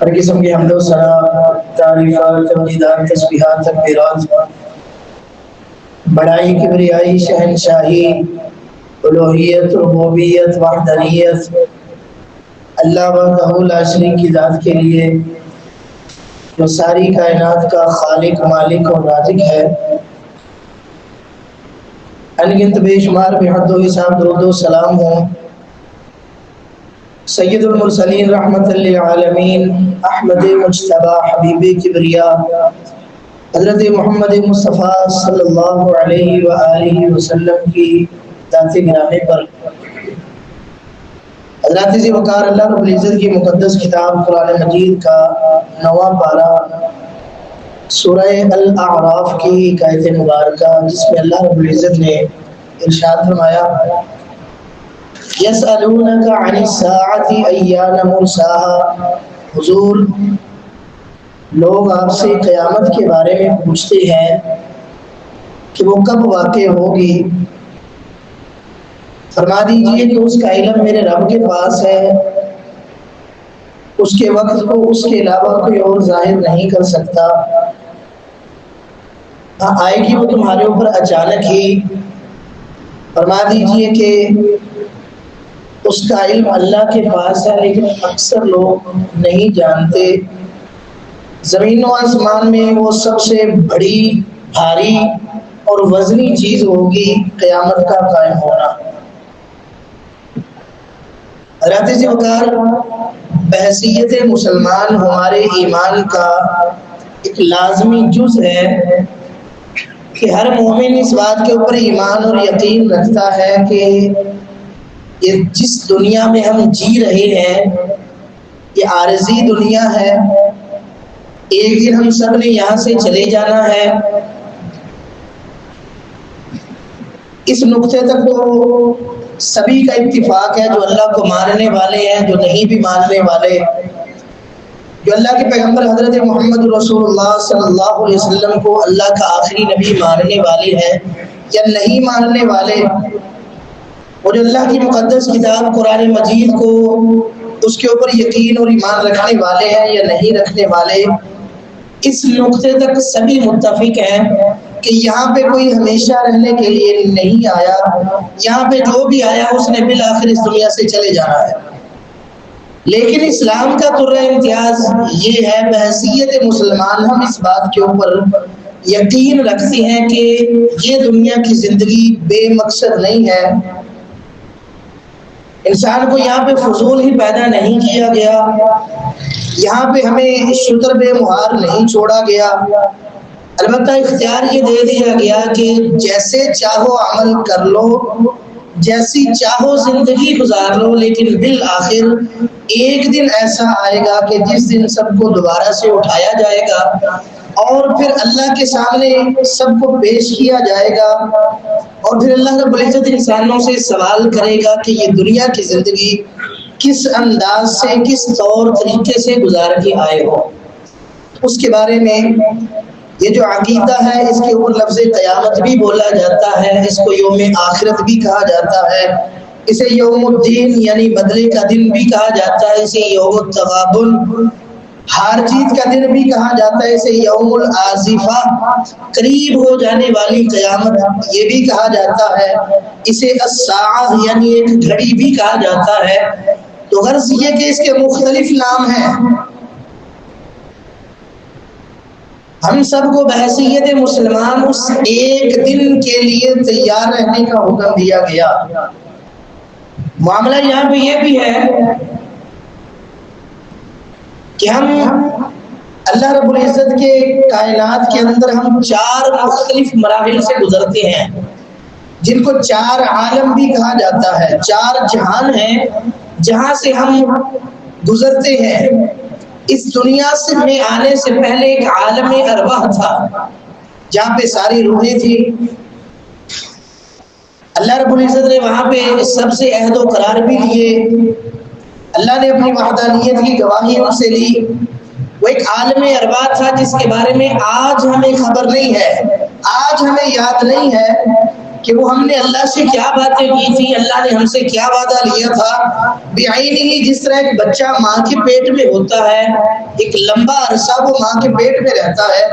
ہر قسم کی حمد و ثنا، تعریفات، تمجیدات، تسبیحات، تکبیرات، بڑائی، کبریائی، شہنشاہی، الوہیت، ربوبیت، وحدانیت اللہ وحدہ لا شریک کی ذات کے لیے، جو ساری کائنات کا خالق، مالک اور رازق ہے۔ انگنت بے شمار بے حد و حساب درود و سلام ہوں سید المرسلین رحمت للعالمین احمد مجتبی حبیب کبریا حضرت محمد مصطفیٰ صلی اللہ علیہ وآلہ وسلم کی ذات گرامی پر۔ حضرات ذی وقار اللہ رب العزت کی مقدس کتاب قرآن مجید کا 9واں پارہ سورہ الاعراف کی آیت مبارکہ، جس میں اللہ رب العزت نے ارشاد فرمایا: یسألونک عن الساعۃ ایان مرساہا، حضور لوگ آپ سے قیامت کے بارے میں پوچھتے ہیں کہ وہ کب واقع ہوگی۔ فرما دیجئے کہ اس کا علم میرے رب کے پاس ہے، اس کے وقت کو اس کے علاوہ کوئی اور ظاہر نہیں کر سکتا۔ آئے گی وہ تمہارے اوپر اچانک ہی۔ فرما دیجئے کہ اس کا علم اللہ کے پاس ہے، لیکن اکثر لوگ نہیں جانتے۔ زمین و آسمان میں وہ سب سے بڑی، بھاری اور وزنی چیز ہوگی قیامت کا قائم ہونا۔ حضرات ذی وقار، بحیثیت مسلمان ہمارے ایمان کا ایک لازمی جز ہے کہ ہر مومن اس بات کے اوپر ایمان اور یقین رکھتا ہے کہ یہ جس دنیا میں ہم جی رہے ہیں یہ عارضی دنیا ہے، ایک دن ہم سب نے یہاں سے چلے جانا ہے۔ اس نقطے تک تو سبھی کا اتفاق ہے، جو اللہ کو ماننے والے ہیں، جو نہیں بھی ماننے والے، جو اللہ کے پیغمبر حضرت محمد رسول اللہ صلی اللہ علیہ وسلم کو اللہ کا آخری نبی ماننے والے ہیں یا نہیں ماننے والے، اور جو اللہ کی مقدس کتاب قرآن مجید کو اس کے اوپر یقین اور ایمان رکھنے والے ہیں یا نہیں رکھنے والے، اس نقطے تک سبھی متفق ہیں کہ یہاں پہ کوئی ہمیشہ رہنے کے لیے نہیں آیا، یہاں پہ جو بھی آیا اس نے بالآخر اس دنیا سے چلے جانا ہے۔ لیکن اسلام کا طرز امتیاز یہ ہے، بحیثیت مسلمان ہم اس بات کے اوپر یقین رکھتے ہیں کہ یہ دنیا کی زندگی بے مقصد نہیں ہے۔ انسان کو یہاں پہ فضول ہی پیدا نہیں کیا گیا، یہاں پہ ہمیں شتر بے مہار نہیں چھوڑا گیا، البتہ اختیار یہ دے دیا گیا کہ جیسے چاہو عمل کر لو، جیسی چاہو زندگی گزار لو، لیکن بالآخر ایک دن ایسا آئے گا کہ جس دن سب کو دوبارہ سے اٹھایا جائے گا اور پھر اللہ کے سامنے سب کو پیش کیا جائے گا، اور پھر اللہ رب العزت انسانوں سے سوال کرے گا کہ یہ دنیا کی زندگی کس انداز سے، کس طور طریقے سے گزار کے آئے ہو۔ اس کے بارے میں یہ جو عقیدہ ہے، اس کے اوپر لفظ قیامت بھی بولا جاتا ہے، اس کو یوم آخرت بھی کہا جاتا ہے، اسے یوم الدین یعنی بدلے کا دن بھی کہا جاتا ہے، اسے یوم التغابن ہار جیت کا دن بھی کہا جاتا ہے، اسے یوم العازفہ قریب ہو جانے والی قیامت یہ بھی کہا جاتا ہے، اسے الساعہ یعنی ایک گھڑی بھی کہا جاتا ہے۔ تو غرض یہ کہ اس کے مختلف نام ہیں۔ ہم سب کو بحیثیت مسلمان اس ایک دن کے لیے تیار رہنے کا حکم دیا گیا۔ معاملہ یہاں پہ یہ بھی ہے کہ ہم اللہ رب العزت کے کائنات کے اندر ہم 4 مختلف مراحل سے گزرتے ہیں، جن کو 4 عالم بھی کہا جاتا ہے، 4 جہان ہیں جہاں سے ہم گزرتے ہیں۔ اس دنیا سے میں آنے سے پہلے ایک عالم ارواح تھا جہاں پہ ساری روحیں تھی۔ اللہ رب العزت نے وہاں پہ سب سے عہد و قرار بھی لیے، اللہ نے اپنی وحدانیت کی گواہی ان سے لی۔ وہ ایک عالم ارواح تھا جس کے بارے میں آج ہمیں خبر نہیں ہے، آج ہمیں یاد نہیں ہے کہ وہ ہم نے اللہ سے کیا باتیں کی تھی، اللہ نے ہم سے کیا وعدہ لیا تھا۔ بعینہ، جس طرح ایک بچہ ماں کے پیٹ میں ہوتا ہے، ایک لمبا عرصہ وہ ماں کے پیٹ میں رہتا ہے،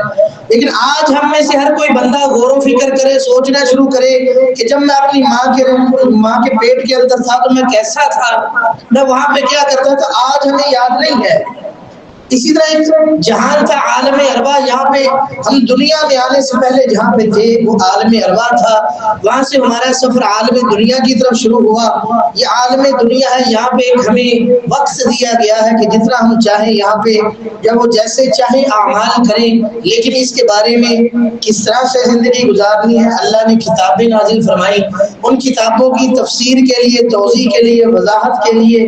لیکن آج ہم میں سے ہر کوئی بندہ غور و فکر کرے، سوچنا شروع کرے کہ جب میں اپنی ماں کے پیٹ کے اندر تھا تو میں کیسا تھا، میں وہاں پہ کیا کرتا تھا، آج ہمیں یاد نہیں ہے۔ اسی طرح ایک جہان تھا عالم ارواح، یہاں پہ ہم دنیا میں آنے سے پہلے جہاں پہ تھے وہ عالم ارواح تھا، وہاں سے ہمارا سفر عالم دنیا کی طرف شروع ہوا۔ یہ عالم دنیا ہے، یہاں پہ ہمیں وقت دیا گیا ہے کہ جتنا ہم چاہیں یہاں پہ جب وہ جیسے چاہیں اعمال کریں، لیکن اس کے بارے میں کس طرح سے زندگی گزارنی ہے اللہ نے کتابیں نازل فرمائی، ان کتابوں کی تفسیر کے لیے، توضیح کے لیے، وضاحت کے لیے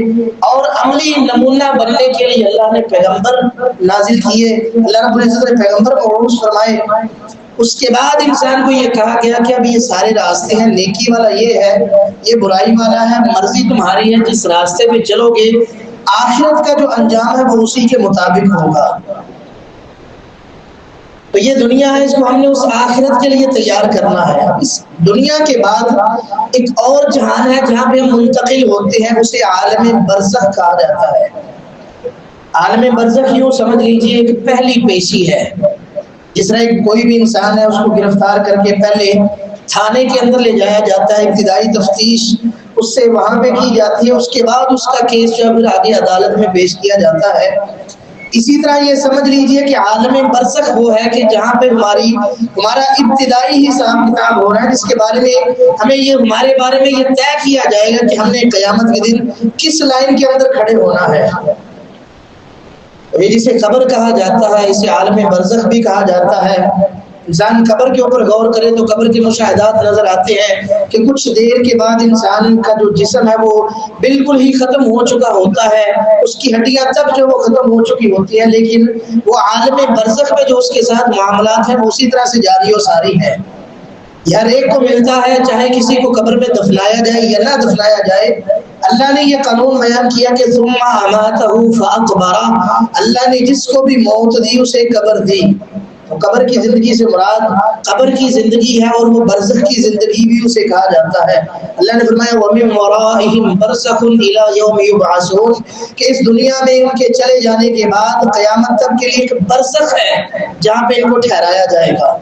اور عملی نمونہ بننے کے لیے اللہ نے پیغمبر نازل کیے، اللہ رب العزت نے پیغمبر کو عروج فرمائے۔ اس کے بعد انسان کو یہ کہا گیا کہ اب یہ سارے راستے ہیں، نیکی والا یہ ہے، یہ برائی والا ہے، مرضی تمہاری ہے، جس راستے پہ چلو گے آخرت کا جو انجام ہے وہ اسی کے مطابق ہوگا۔ تو یہ دنیا ہے، اس کو ہم نے اس آخرت کے لیے تیار کرنا ہے۔ اس دنیا کے بعد ایک اور جہان ہے جہاں پہ ہم منتقل ہوتے ہیں، اسے عالم برزخ کہا جاتا ہے۔ عالم برزخ یوں سمجھ لیجئے ایک پہلی پیشی ہے، جس طرح کوئی بھی انسان ہے اس کو گرفتار کر کے پہلے تھانے کے اندر لے جایا جاتا ہے، ابتدائی تفتیش اس سے وہاں پہ کی جاتی ہے، اس کے بعد اس کا کیس جو پھر آگے عدالت میں پیش کیا جاتا ہے۔ اسی طرح یہ سمجھ لیجئے کہ عالم برزخ وہ ہے کہ جہاں پہ ہمارا ابتدائی حساب کتاب ہو رہا ہے، جس کے بارے میں ہمیں یہ ہمارے بارے میں یہ طے کیا جائے گا کہ ہم نے قیامت کے دن کس لائن کے اندر کھڑے ہونا ہے۔ یہ جسے قبر کہا جاتا ہے، اسے عالم برزخ بھی کہا جاتا ہے۔ انسان قبر کے اوپر غور کرے تو قبر کے مشاہدات نظر آتے ہیں کہ کچھ دیر کے بعد انسان کا جو جسم ہے وہ بالکل ہی ختم ہو چکا ہوتا ہے، اس کی ہڈیاں تک جو وہ ختم ہو چکی ہوتی ہیں، لیکن وہ عالم برزخ میں جو اس کے ساتھ معاملات ہیں وہ اسی طرح سے جاری و ساری ہیں۔ ہر ایک کو ملتا ہے، چاہے کسی کو قبر میں دفنایا جائے یا نہ دفنایا جائے۔ اللہ نے یہ قانون بیان کیا کہ ثم اماتہ فاقبرہ، اللہ نے جس کو بھی موت دی اسے قبر دی۔ تو قبر کی زندگی سے مراد قبر کی زندگی ہے، اور وہ برزخ کی زندگی بھی اسے کہا جاتا ہے۔ اللہ نے فرمایا وَمِن وَرَائِهِمْ بَرْزَخٌ إِلَى يَوْمِ يُبْعَثُونَ، کہ اس دنیا میں ان کے چلے جانے کے بعد قیامت تک کے لیے ایک برزخ ہے جہاں پہ ان کو ٹھہرایا جائے گا۔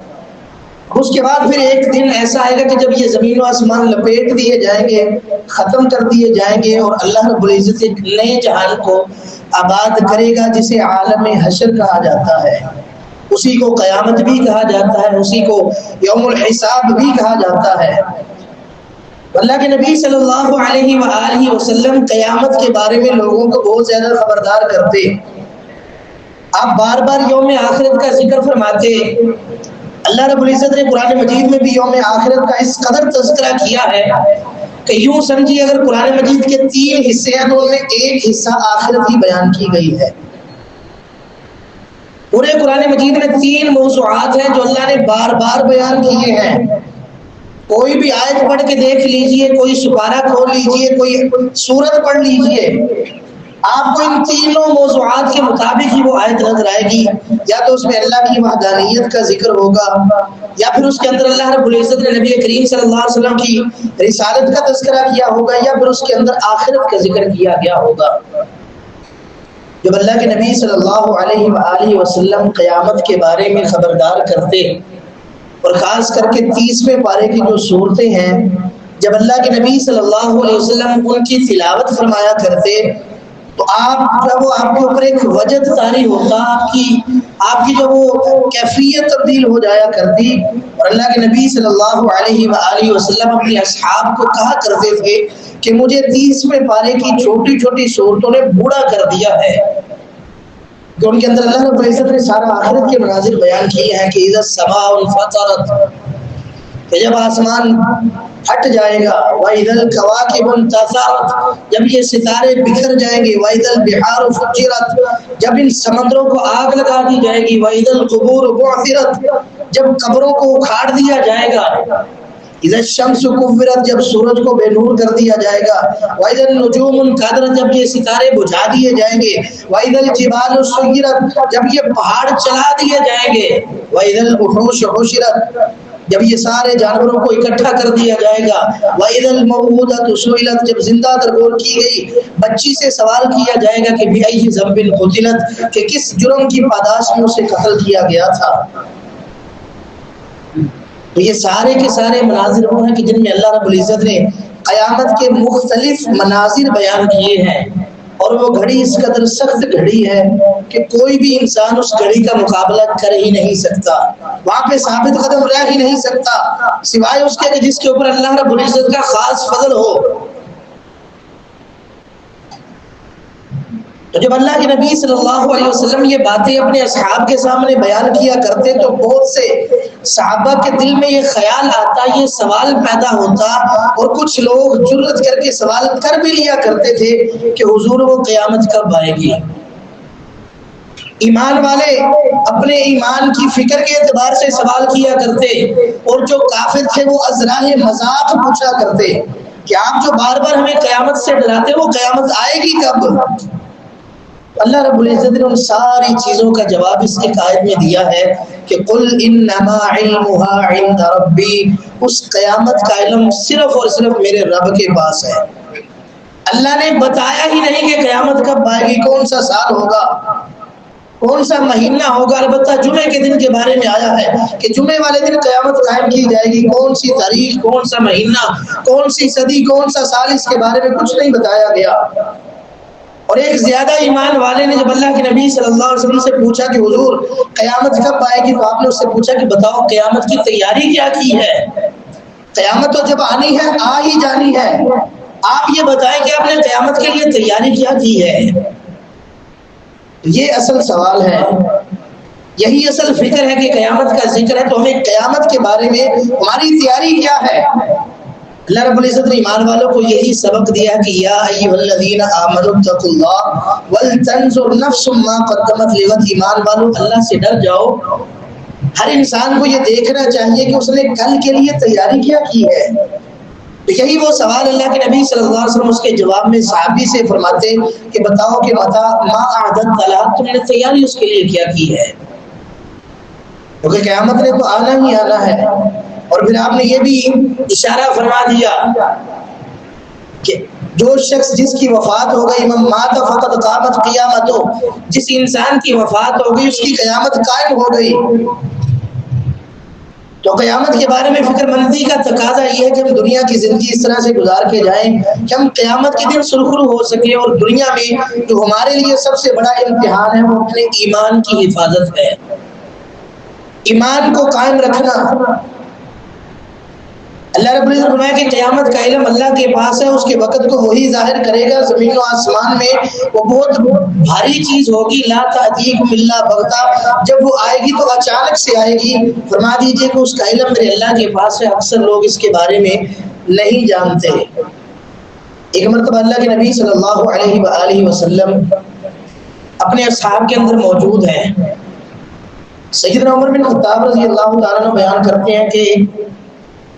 اس کے بعد پھر ایک دن ایسا آئے گا کہ جب یہ زمین و آسمان لپیٹ دیے جائیں گے، ختم کر دیے جائیں گے، اور اللہ رب العزت ایک نئے جہان کو آباد کرے گا جسے عالم حشر کہا جاتا ہے۔ اسی کو قیامت بھی کہا جاتا ہے، اسی کو یوم الحساب بھی کہا جاتا ہے۔ اللہ کے نبی صلی اللہ علیہ وآلہ وسلم قیامت کے بارے میں لوگوں کو بہت زیادہ خبردار کرتے۔ آپ بار بار یوم آخرت کا ذکر فرماتے۔ اللہ رب العزت نے قرآن مجید میں بھی یوم آخرت کا اس قدر تذکرہ کیا ہے کہ یوں سمجھیے اگر قرآن مجید کے 3 حصے ہیں تو ان میں ایک حصہ آخرت ہی بیان کی گئی ہے۔ پورے قرآن مجید میں 3 موضوعات ہیں جو اللہ نے بار بار بیان کیے ہیں۔ کوئی بھی آیت پڑھ کے دیکھ لیجئے، کوئی سپارہ کھول لیجئے، کوئی سورت پڑھ لیجئے، آپ کو ان تینوں موضوعات کے مطابق ہی وہ آیت نظر آئے گی۔ یا تو اس میں اللہ کی وحدانیت کا ذکر ہوگا، یا پھر اس کے اندر اللہ رب العزت نے نبی کریم صلی اللہ علیہ وسلم کی رسالت کا تذکرہ کیا ہوگا، یا پھر اس کے اندر آخرت کا ذکر کیا گیا ہوگا۔ جب اللہ کے نبی صلی اللہ علیہ وآلہ وسلم قیامت کے بارے میں خبردار کرتے، اور خاص کر کے 30ویں پارے کی جو صورتیں ہیں، جب اللہ کے نبی صلی اللہ علیہ وسلم ان کی تلاوت فرمایا کرتے تو جب وہ آپ کے اوپر ایک وجد طاری ہوتا، آپ کی جو وہ کیفیت تبدیل ہو جایا کرتی، اور اللہ کے نبی صلی اللہ علیہ وآلہ وسلم اپنے اصحاب کو کہا کرتے تھے کہ مجھے 30ویں پارے کی چھوٹی چھوٹی صورتوں نے بوڑھا کر دیا ہے، کہ ان کے اندر اللہ رب العزت نے سارا آخرت کے مناظر بیان کیے ہیں کہ اذا السماء انفطرت، کہ جب آسمان ہٹ جائے گا، وَإِذَا الْكَوَاكِبُ انتَثَرَتْ، جب یہ ستارے بکھر جائیں گے، وَإِذَا الْبِحَارُ فُجِّرَتْ، جب ان سمندروں کو آگ لگا دی جائے گی، وَإِذَا الْقُبُورُ بُعْثِرَتْ، جب قبروں کو اکھاڑ دیا جائے گا، اذا الشمس كورت، جب سورج کو بے نور کر دیا جائے گا، واذا النجوم انکدرت، جب یہ ستارے بجھا دیے جائیں گے، واذا الجبال سيرت، جب یہ پہاڑ چلا دیے جائیں گے، واذا الوحوش حشرت، جب یہ سارے جانوروں کو اکٹھا کر دیا جائے گا، وَإِذَا الْمَوْءُودَةُ سُئِلَتْ، جب زندہ درگور کی گئی بچی سے سوال کیا جائے گا کہ بِأَيِّ ذَنبٍ قُتِلَتْ، کہ کس جرم کی پاداش میں اسے قتل کیا گیا تھا۔ تو یہ سارے کے سارے مناظر وہ ہیں کہ جن میں اللہ رب العزت نے قیامت کے مختلف مناظر بیان کیے ہیں، اور وہ گھڑی اس قدر سخت گھڑی ہے کہ کوئی بھی انسان اس گھڑی کا مقابلہ کر ہی نہیں سکتا، وہاں پہ ثابت قدم رہ ہی نہیں سکتا سوائے اس کے کہ جس کے اوپر اللہ رب العزت کا خاص فضل ہو۔ تو جب اللہ کے نبی صلی اللہ علیہ وسلم یہ باتیں اپنے اصحاب کے سامنے بیان کیا کرتے تو بہت سے صحابہ کے دل میں یہ خیال آتا، یہ سوال پیدا ہوتا، اور کچھ لوگ جرأت کر کے سوال کر بھی لیا کرتے تھے کہ حضور وہ قیامت کب آئے گی۔ ایمان والے اپنے ایمان کی فکر کے اعتبار سے سوال کیا کرتے، اور جو کافر تھے وہ ازراہ مذاق پوچھا کرتے کہ آپ جو بار بار ہمیں قیامت سے ڈراتے وہ قیامت آئے گی کب؟ اللہ رب العزت نے ان ساری چیزوں کا جواب اس ایک آیت میں دیا ہے کہ قل انما علمها عند ربی، اس قیامت کا علم صرف اور صرف میرے رب کے پاس ہے۔ اللہ نے بتایا ہی نہیں کہ قیامت کب آئے گی، کون سا سال ہوگا، کون سا مہینہ ہوگا، البتہ جمعے کے دن کے بارے میں آیا ہے کہ جمعے والے دن قیامت قائم کی جائے گی، کون سی تاریخ، کون سا مہینہ، کون سی صدی، کون سا سال، اس کے بارے میں کچھ نہیں بتایا گیا۔ اور ایک زیادہ ایمان والے نے جب اللہ کے نبی صلی اللہ علیہ وسلم سے پوچھا کہ حضور قیامت کب آئے گی، تو آپ نے اس سے پوچھا کہ بتاؤ قیامت کی تیاری کیا کی ہے؟ قیامت تو جب آنی ہے آ ہی جانی ہے، آپ یہ بتائیں کہ آپ نے قیامت کے لیے تیاری کیا کی ہے؟ یہ اصل سوال ہے، یہی اصل فکر ہے کہ قیامت کا ذکر ہے تو ہمیں قیامت کے بارے میں ہماری تیاری کیا ہے؟ اللہ رب العزت نے ایمان والوں کو یہی سبق دیا کہ یا ایھا الذین آمنوا اتقوا اللہ ولتنظر نفس ما قدمت لغد، ایمان والوں اللہ سے ڈر جاؤ۔ ہر انسان کو یہ دیکھنا چاہیے کہ اس نے کل کے لیے تیاری کیا کی ہے۔ تو یہی وہ سوال اللہ کے نبی صلی اللہ علیہ وسلم اس کے جواب میں صحابی سے فرماتے کہ بتاؤ کہ متا ما اعددت لها، تم نے تیاری اس کے لیے کیا کی ہے؟ کیونکہ قیامت نے تو آنا ہی آنا ہے۔ اور پھر آپ نے یہ بھی اشارہ فرما دیا کہ جو شخص جس کی وفات ہو گئی، من مات فقد قامت قیامتہ، جس انسان کی وفات ہو گئی اس کی قیامت قائم ہو گئی۔ تو قیامت کے بارے میں فکر مندی کا تقاضا یہ ہے کہ ہم دنیا کی زندگی اس طرح سے گزار کے جائیں کہ ہم قیامت کے دن سرخرو ہو سکیں، اور دنیا میں جو ہمارے لیے سب سے بڑا امتحان ہے وہ اپنے ایمان کی حفاظت ہے، ایمان کو قائم رکھنا۔ اللہ رب العزت فرمایا کہ قیامت کا علم اللہ کے پاس ہے، اس کے وقت کو وہی ظاہر کرے گا۔ زمین و آسمان میں وہ بہت بھاری چیز ہوگی، لا تأتیکم الا بغتہ، جب وہ آئے گی تو اچانک سے آئے گی۔ فرما دیجئے کہ اس کا علم میرے اللہ کے پاس ہے، اکثر لوگ اس کے بارے میں نہیں جانتے۔ ایک مرتبہ اللہ کے نبی صلی اللہ علیہ وآلہ وسلم اپنے اصحاب کے اندر موجود ہیں۔ سیدنا عمر بن خطاب رضی اللہ تعالیٰ عنہ بیان کرتے ہیں کہ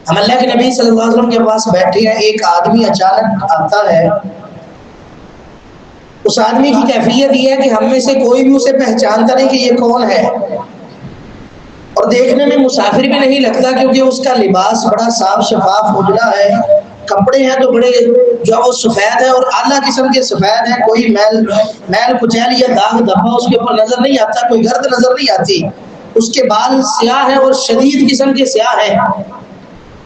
ہم اللہ کے نبی صلی اللہ علیہ وسلم کے پاس بیٹھے ہیں، ایک آدمی اچانک آتا ہے۔ اس آدمی کی کیفیت یہ ہے کہ ہم میں سے کوئی بھی اسے پہچانتا نہیں کہ یہ کون ہے، اور دیکھنے میں مسافر بھی نہیں لگتا کیونکہ اس کا لباس بڑا صاف شفاف اجلا ہے، کپڑے ہیں تو بڑے جو وہ سفید ہے اور اعلیٰ قسم کے سفید ہیں، کوئی میل کچیل یا داغ دھبا اس کے اوپر نظر نہیں آتا، کوئی گرد نظر نہیں آتی، اس کے بال سیاہ ہیں اور شدید قسم کے سیاہ ہیں۔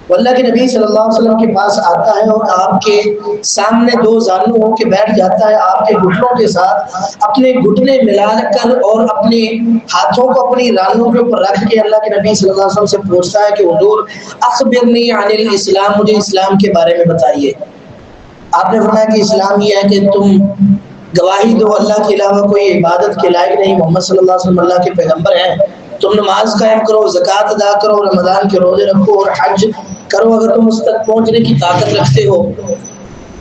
وہ اللہ کے نبی صلی اللہ علیہ وسلم کے پاس آتا ہے اور آپ کے سامنے دو زانو ہو کے بیٹھ جاتا ہے، آپ کے گھٹنوں کے ساتھ اپنے گھٹنے ملا کر اور اپنے ہاتھوں کو اپنی رانوں کے اوپر رکھ کے اللہ کے نبی صلی اللہ علیہ وسلم سے پوچھتا ہے کہ حضور اخبرنی عن الاسلام، مجھے اسلام کے بارے میں بتائیے۔ آپ نے فرمایا کہ اسلام یہ ہے کہ تم گواہی دو اللہ کے علاوہ کوئی عبادت کے لائق نہیں، محمد صلی اللہ علیہ وسلم اللہ کے پیغمبر ہیں، تم نماز قائم کرو، زکوٰۃ ادا کرو، رمضان کے روزے رکھو اور حج کرو اگر تم اس تک پہنچنے کی طاقت رکھتے ہو۔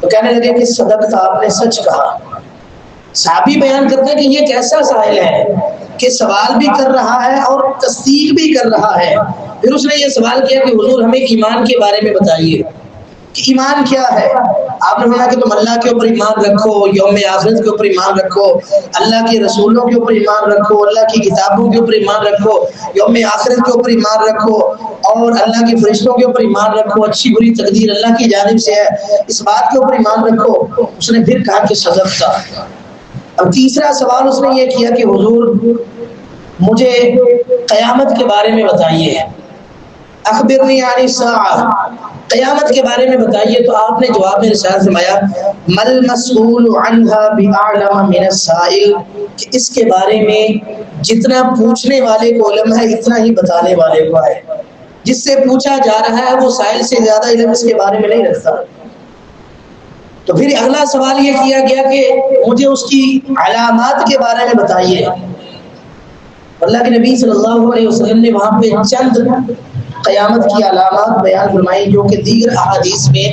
تو کہنے لگے کہ صدقت، آپ نے سچ کہا۔ صحابی بیان کرتے ہیں کہ یہ کیسا سائل ہے کہ سوال بھی کر رہا ہے اور تصدیق بھی کر رہا ہے۔ پھر اس نے یہ سوال کیا کہ حضور ہمیں ایمان کے بارے میں بتائیے کہ ایمان کیا ہے۔ آپ نے فرمایا کہ تم اللہ کے اوپر ایمان رکھو، یوم آخرت کے اوپر ایمان رکھو، اللہ کے رسولوں کے اوپر ایمان رکھو، اللہ کی کتابوں کے اوپر ایمان رکھو، یوم آخرت کے اوپر ایمان رکھو، اور اللہ کے فرشتوں کے اوپر ایمان رکھو، اچھی بری تقدیر اللہ کی جانب سے ہے، اس بات کے اوپر ایمان رکھو۔ اس نے پھر کہا کہ صدقتا۔ اب تیسرا سوال اس نے یہ کیا کہ حضور مجھے قیامت کے بارے میں بتائیے، اخبرنی عن الساعہ، قیامت کے بارے میں بتائیے۔ تو آپ نے جواب میں ارشاد فرمایا مل مسئول عنہا بأعلم من السائل، کہ اس کے بارے میں جتنا پوچھنے والے کو علم ہے اتنا ہی بتانے والے کو ہے۔ جس سے پوچھا جا رہا ہے وہ سائل سے زیادہ علم اس کے بارے میں نہیں رکھتا۔ تو پھر اگلا سوال یہ کیا گیا کہ مجھے اس کی علامات کے بارے میں بتائیے۔ اللہ کے نبی صلی اللہ علیہ وسلم نے وہاں پہ چند قیامت کی علامات بیان فرمائی، جو کہ دیگر احادیث میں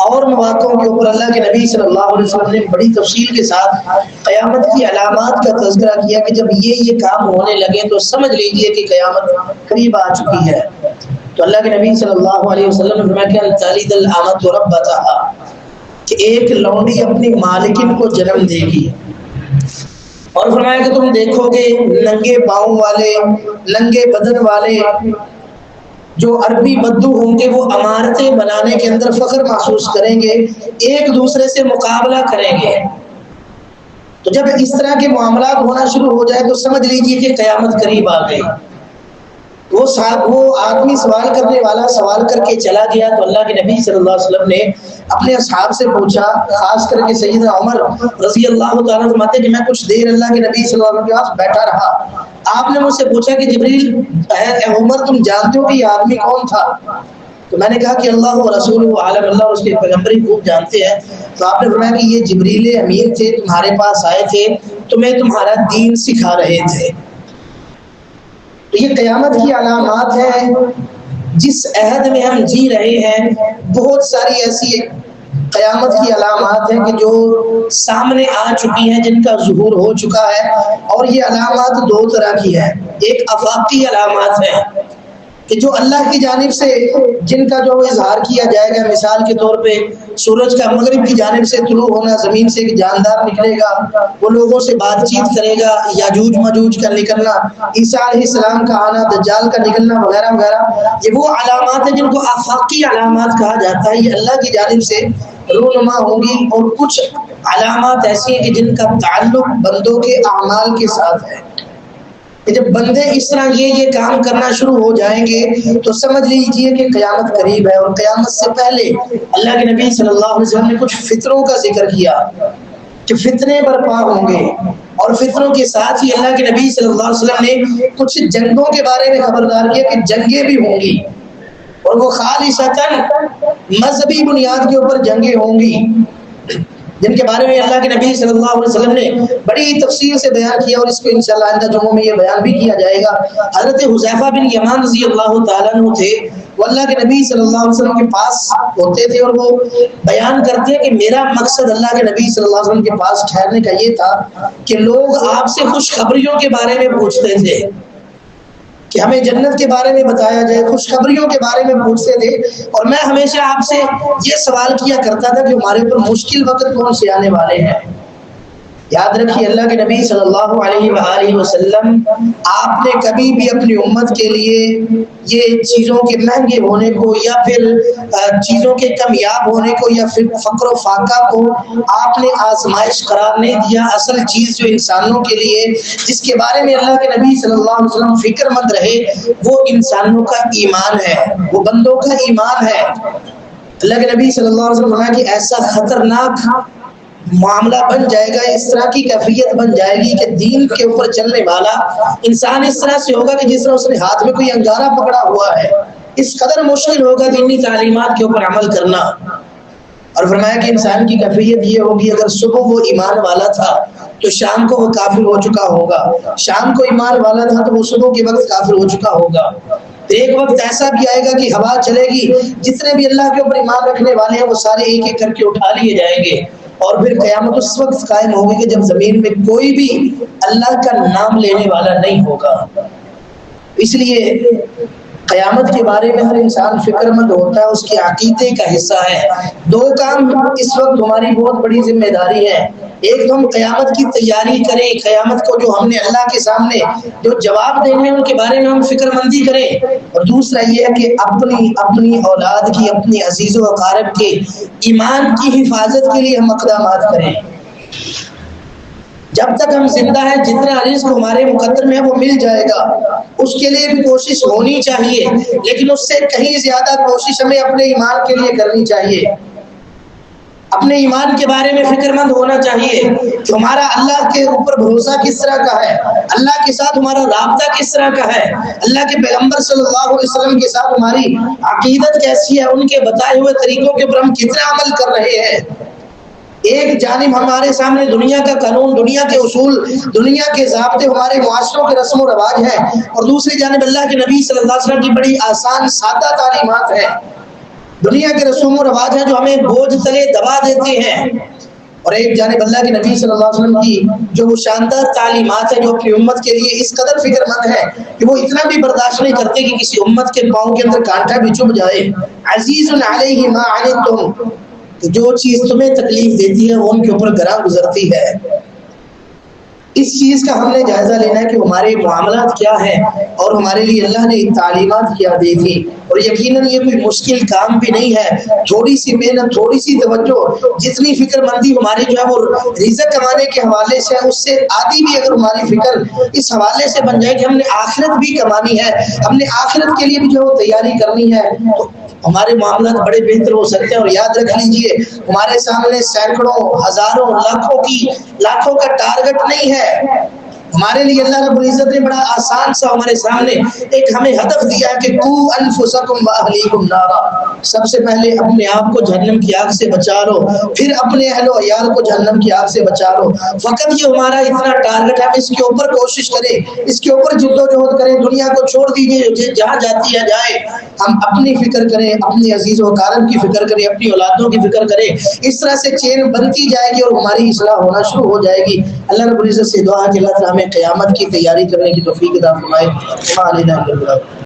اور مواقعوں کے اوپر اللہ کے نبی صلی اللہ علیہ وسلم نے بڑی تفصیل کے ساتھ قیامت کی علامات کا تذکرہ کیا کہ جب یہ کام ہونے لگے تو سمجھ لیجئے کہ قیامت قریب آ چکی ہے۔ تو اللہ کے نبی صلی اللہ علیہ وسلم نے فرمایا کہ تلد الامۃ ربتها، کہ ایک لونڈی اپنی مالکن کو جنم دے گی، اور فرمایا کہ تم دیکھو گے ننگے پاؤں والے، ننگے بدن والے جو عربی بدو ہوں گے وہ عمارتیں بنانے کے اندر فخر محسوس کریں گے، ایک دوسرے سے مقابلہ کریں گے۔ تو جب اس طرح کے معاملات ہونا شروع ہو جائے تو سمجھ لیجیے کہ قیامت قریب آ گئی۔ وہ آدمی سوال کرنے والا سوال کر کے چلا گیا تو اللہ کے نبی صلی اللہ علیہ وسلم نے اپنے اصحاب سے پوچھا، خاص کر کے سیدنا عمر رضی اللہ تعالیٰ عنہ فرماتے کہ میں کچھ دیر اللہ کے نبی صلی اللہ علیہ وسلم کے پاس بیٹھا رہا۔ آپ نے مجھ سے پوچھا کہ جبریل اے عمر تم جانتے ہو کہ یہ آدمی کون تھا؟ تو میں نے کہا کہ اللہ و رسول عالم، اللہ اور اس کے پیغمبر ہی خوب جانتے ہیں۔ تو آپ نے فرمایا کہ یہ جبریل امین تھے، تمہارے پاس آئے تھے، تمہیں تمہارا دین سکھا رہے تھے۔ تو یہ قیامت کی علامات ہیں۔ جس عہد میں ہم جی رہے ہیں بہت ساری ایسی قیامت کی علامات ہیں کہ جو سامنے آ چکی ہیں، جن کا ظہور ہو چکا ہے، اور یہ علامات دو طرح کی ہیں۔ ایک آفاقی علامات ہیں کہ جو اللہ کی جانب سے جن کا جو اظہار کیا جائے گا، مثال کے طور پہ سورج کا مغرب کی جانب سے طلوع ہونا، زمین سے ایک جاندار نکلے گا، وہ لوگوں سے بات چیت کرے گا، یاجوج ماجوج کا نکلنا، عیسیٰ علیہ السلام کا آنا، دجال کا نکلنا وغیرہ وغیرہ، یہ وہ علامات ہیں جن کو آفاقی علامات کہا جاتا ہے۔ یہ اللہ کی جانب سے رونما ہوں گی، اور کچھ علامات ایسی ہیں کہ جن کا تعلق بندوں کے اعمال کے ساتھ ہے کہ جب بندے اس طرح یہ کام کرنا شروع ہو جائیں گے تو سمجھ لیجئے کہ قیامت قریب ہے۔ اور قیامت سے پہلے اللہ کے نبی صلی اللہ علیہ وسلم نے کچھ فتنوں کا ذکر کیا کہ فتنے برپا ہوں گے، اور فتنوں کے ساتھ ہی اللہ کے نبی صلی اللہ علیہ وسلم نے کچھ جنگوں کے بارے میں خبردار کیا کہ جنگیں بھی ہوں گی، اور وہ خالصتاً مذہبی بنیاد کے اوپر جنگیں ہوں گی، جن کے بارے میں اللہ کے نبی صلی اللہ علیہ وسلم نے بڑی تفصیل سے بیان کیا، اور اس کو انشاءاللہ آئندہ جمعوں میں یہ بیان بھی کیا جائے گا۔ حضرت حذیفہ بن یمان رضی اللہ تعالیٰ عنہ تھے، وہ اللہ کے نبی صلی اللہ علیہ وسلم کے پاس ہوتے تھے، اور وہ بیان کرتے کہ میرا مقصد اللہ کے نبی صلی اللہ علیہ وسلم کے پاس ٹھہرنے کا یہ تھا کہ لوگ آپ سے خوشخبریوں کے بارے میں پوچھتے تھے کہ ہمیں جنت کے بارے میں بتایا جائے، خوشخبریوں کے بارے میں پوچھتے تھے، اور میں ہمیشہ آپ سے یہ سوال کیا کرتا تھا کہ ہمارے اوپر مشکل وقت کون سے آنے والے ہیں۔ یاد رکھیے اللہ کے نبی صلی اللہ علیہ وآلہ وسلم آپ نے کبھی بھی اپنی امت کے لیے یہ چیزوں کے مہنگے ہونے کو، یا پھر چیزوں کے کمیاب ہونے کو، یا پھر فقر و فاقہ کو آپ نے آزمائش قرار نہیں دیا۔ اصل چیز جو انسانوں کے لیے جس کے بارے میں اللہ کے نبی صلی اللہ علیہ وسلم فکر مند رہے وہ انسانوں کا ایمان ہے، وہ بندوں کا ایمان ہے۔ اللہ کے نبی صلی اللہ علیہ وسلم نے کہ ایسا خطرناک معاملہ بن جائے گا، اس طرح کی کیفیت بن جائے گی کہ دین کے اوپر چلنے والا انسان اس طرح سے ہوگا کہ جس طرح اس نے ہاتھ میں کوئی انگارہ پکڑا ہوا ہے۔ اس قدر مشکل ہوگا دینی تعلیمات کے اوپر عمل کرنا۔ اور فرمایا کہ انسان کی کیفیت یہ ہوگی اگر صبح وہ ایمان والا تھا تو شام کو وہ کافر ہو چکا ہوگا، شام کو ایمان والا تھا تو وہ صبح کے وقت کافر ہو چکا ہوگا۔ ایک وقت ایسا بھی آئے گا کہ ہوا چلے گی، جتنے بھی اللہ کے اوپر ایمان رکھنے والے ہیں وہ سارے ایک ایک کر کے اٹھا لیے جائیں گے، اور پھر قیامت اس وقت قائم ہوگی کہ جب زمین میں کوئی بھی اللہ کا نام لینے والا نہیں ہوگا۔ اس لیے قیامت کے بارے میں ہر انسان فکر مند ہوتا ہے، اس کے عقیدے کا حصہ ہے۔ دو کام اس وقت ہماری بہت بڑی ذمہ داری ہے۔ ایک تو ہم قیامت کی تیاری کریں، قیامت کو جو ہم نے اللہ کے سامنے جو جواب دینے ہیں ان کے بارے میں ہم فکر مندی کریں، اور دوسرا یہ ہے کہ اپنی اولاد کی، اپنی عزیز و اقارب کے ایمان کی حفاظت کے لیے ہم اقدامات کریں۔ جب تک ہم زندہ ہیں جتنا رزق ہمارے مقدر میں ہے وہ مل جائے گا، اس کے لیے بھی کوشش ہونی چاہیے، لیکن اس سے کہیں زیادہ کوشش ہمیں اپنے ایمان کے لیے کرنی چاہیے۔ اپنے ایمان کے بارے میں فکر مند ہونا چاہیے کہ ہمارا اللہ کے اوپر بھروسہ کس طرح کا ہے، اللہ کے ساتھ ہمارا رابطہ کس طرح کا ہے، اللہ کے پیغمبر صلی اللہ علیہ وسلم کے ساتھ ہماری عقیدت کیسی ہے، ان کے بتائے ہوئے طریقوں کے اوپر ہم کتنا عمل کر رہے ہیں۔ ایک جانب ہمارے سامنے دنیا کا قانون، دنیا کے اصول، دنیا کے ضابطے، ہمارے معاشروں کے رسم و رواج ہیں، اور دوسری جانب اللہ کے نبی صلی اللہ علیہ وسلم کی بڑی آسان سادہ تعلیمات ہیں۔ دنیا کے رسوم و رواج ہیں جو ہمیں بوجھ تلے دبا دیتے ہیں، اور ایک جانب اللہ کے نبی صلی اللہ علیہ وسلم کی جو وہ شاندار تعلیمات ہیں جو اپنی امت کے لیے اس قدر فکر مند ہے کہ وہ اتنا بھی برداشت نہیں کرتے کہ کسی امت کے پاؤں کے اندر کانٹا بھی چبھ جائے۔ عزیز علیہ ما عنتم، جو چیز تمہیں تکلیف دیتی ہے وہ ان کے اوپر گراں گزرتی ہے۔ اس چیز کا ہم نے جائزہ لینا ہے کہ ہمارے معاملات کیا ہیں اور ہمارے لیے اللہ نے تعلیمات کیا دی تھی، اور یقیناً یہ کوئی مشکل کام بھی نہیں ہے۔ تھوڑی سی محنت، تھوڑی سی توجہ، جتنی فکر مندی ہماری جو ہے وہ رزق کمانے کے حوالے سے ہے، اس سے آدھی بھی اگر ہماری فکر اس حوالے سے بن جائے کہ ہم نے آخرت بھی کمانی ہے، ہم نے آخرت کے لیے بھی جو ہے وہ تیاری کرنی ہے، تو ہمارے معاملات بڑے بہتر ہو سکتے ہیں۔ اور یاد رکھ لیجئے ہمارے سامنے سینکڑوں، ہزاروں، لاکھوں کا ٹارگٹ نہیں ہے۔ ہمارے لیے اللہ رب العزت نے بڑا آسان سا ہمارے سامنے ایک ہمیں ہدف دیا ہے کہ قو انفسکم واہلیکم نارا، سب سے پہلے اپنے آپ کو جہنم کی آگ سے بچا لو، پھر اپنے اہل و عیال کو جہنم کی آگ سے بچا لو۔ فقط یہ ہمارا اتنا ٹارگٹ ہے، اس کے اوپر کوشش کریں، اس کے اوپر جد و جہد کریں۔ دنیا کو چھوڑ دیجیے، جہاں جاتی ہے جائے، ہم اپنی فکر کریں، اپنی عزیز و اقارب کی فکر کریں، اپنی اولادوں کی فکر کریں۔ اس طرح سے چین بنتی جائے گی اور ہماری اصلاح ہونا شروع ہو جائے گی۔ اللہ رب العزت سے دعا ہے کہ اللہ تعالیٰ ہمیں قیامت کی تیاری کرنے کی توفیق عطا فرمائے۔